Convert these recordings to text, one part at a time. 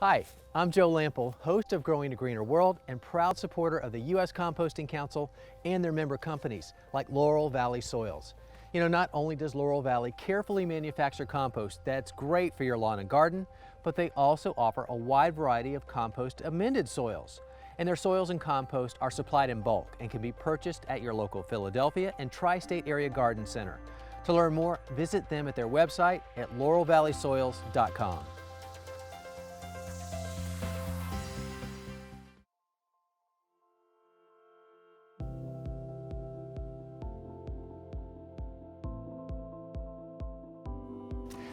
Hi, I'm Joe Lample, host of Growing a Greener World and proud supporter of the U.S. Composting Council and their member companies like Laurel Valley Soils. You know, not only does Laurel Valley carefully manufacture compost that's great for your lawn and garden, but they also offer a wide variety of compost amended soils. And their soils and compost are supplied in bulk and can be purchased at your local Philadelphia and tri-state area garden center. To learn more, visit them at their website at laurelvalleysoils.com.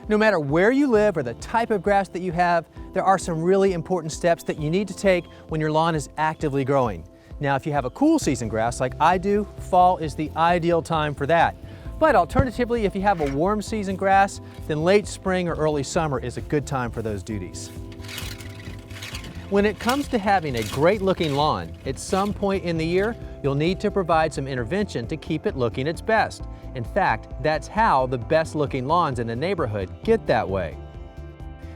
No matter where you live or the type of grass that you have, there are some really important steps that you need to take when your lawn is actively growing. Now, if you have a cool season grass like I do, fall is the ideal time for that. But alternatively, if you have a warm season grass, then late spring or early summer is a good time for those duties. When it comes to having a great looking lawn, at some point in the year, you'll need to provide some intervention to keep it looking its best. In fact, that's how the best looking lawns in the neighborhood get that way.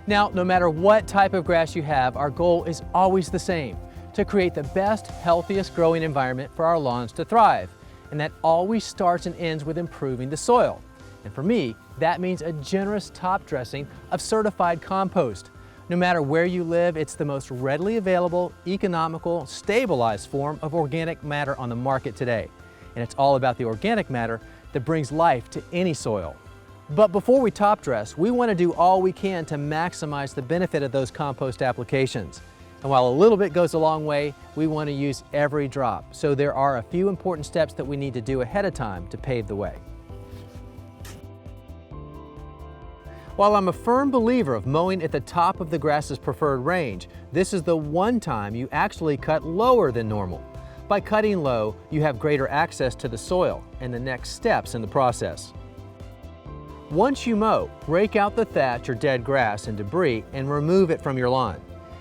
Now, no matter what type of grass you have, our goal is always the same: to create the best, healthiest growing environment for our lawns to thrive. And that always starts and ends with improving the soil. And for me, that means a generous top dressing of certified compost. No matter where you live, it's the most readily available, economical, stabilized form of organic matter on the market today. And it's all about the organic matter that brings life to any soil. But before we top dress, we want to do all we can to maximize the benefit of those compost applications. And while a little bit goes a long way, we want to use every drop. So there are a few important steps that we need to do ahead of time to pave the way. While I'm a firm believer of mowing at the top of the grass's preferred range, this is the one time you actually cut lower than normal. By cutting low, you have greater access to the soil and the next steps in the process. Once you mow, rake out the thatch or dead grass and debris and remove it from your lawn.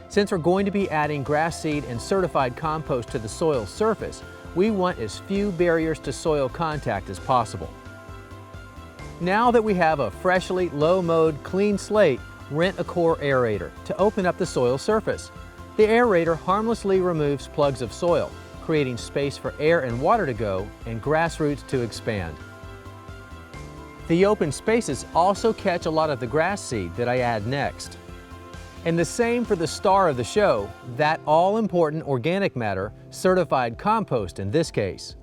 Since we're going to be adding grass seed and certified compost to the soil surface, we want as few barriers to soil contact as possible. Now that we have a freshly low-mowed, clean slate, rent a core aerator to open up the soil surface. The aerator harmlessly removes plugs of soil, creating space for air and water to go and grass roots to expand. The open spaces also catch a lot of the grass seed that I add next. And the same for the star of the show, that all-important organic matter, certified compost in this case.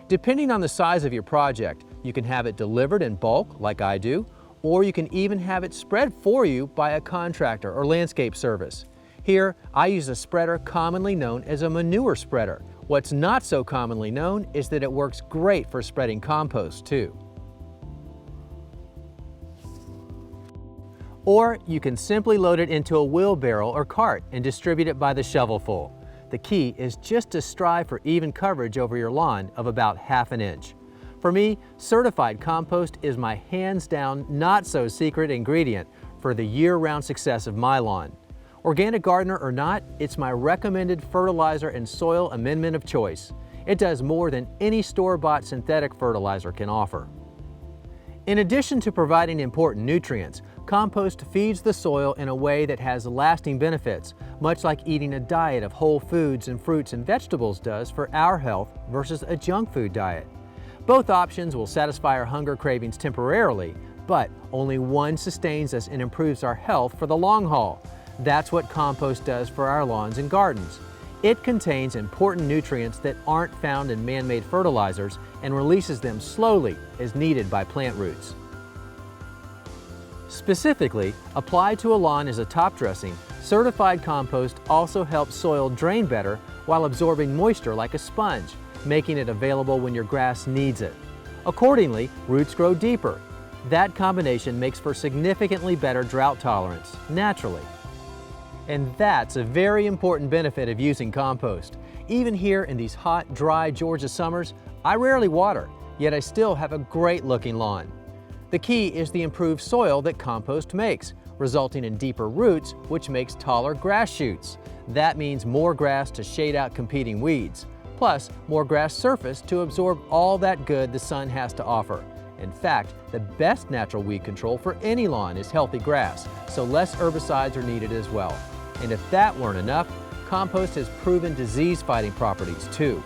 Depending on the size of your project, you can have it delivered in bulk, like I do, or you can even have it spread for you by a contractor or landscape service. Here, I use a spreader commonly known as a manure spreader. What's not so commonly known is that it works great for spreading compost too. Or you can simply load it into a wheelbarrow or cart and distribute it by the shovelful. The key is just to strive for even coverage over your lawn of about ½ an inch. For me, certified compost is my hands-down, not-so-secret ingredient for the year-round success of my lawn. Organic gardener or not, it's my recommended fertilizer and soil amendment of choice. It does more than any store-bought synthetic fertilizer can offer. In addition to providing important nutrients, compost feeds the soil in a way that has lasting benefits, much like eating a diet of whole foods and fruits and vegetables does for our health versus a junk food diet. Both options will satisfy our hunger cravings temporarily, but only one sustains us and improves our health for the long haul. That's what compost does for our lawns and gardens. It contains important nutrients that aren't found in man-made fertilizers and releases them slowly as needed by plant roots. Specifically, applied to a lawn as a top dressing, certified compost also helps soil drain better while absorbing moisture like a sponge, making it available when your grass needs it. Accordingly, roots grow deeper. That combination makes for significantly better drought tolerance, naturally. And that's a very important benefit of using compost. Even here in these hot, dry Georgia summers, I rarely water, yet I still have a great looking lawn. The key is the improved soil that compost makes, resulting in deeper roots, which makes taller grass shoots. That means more grass to shade out competing weeds, plus more grass surface to absorb all that good the sun has to offer. In fact, the best natural weed control for any lawn is healthy grass, so less herbicides are needed as well. And if that weren't enough, compost has proven disease-fighting properties too.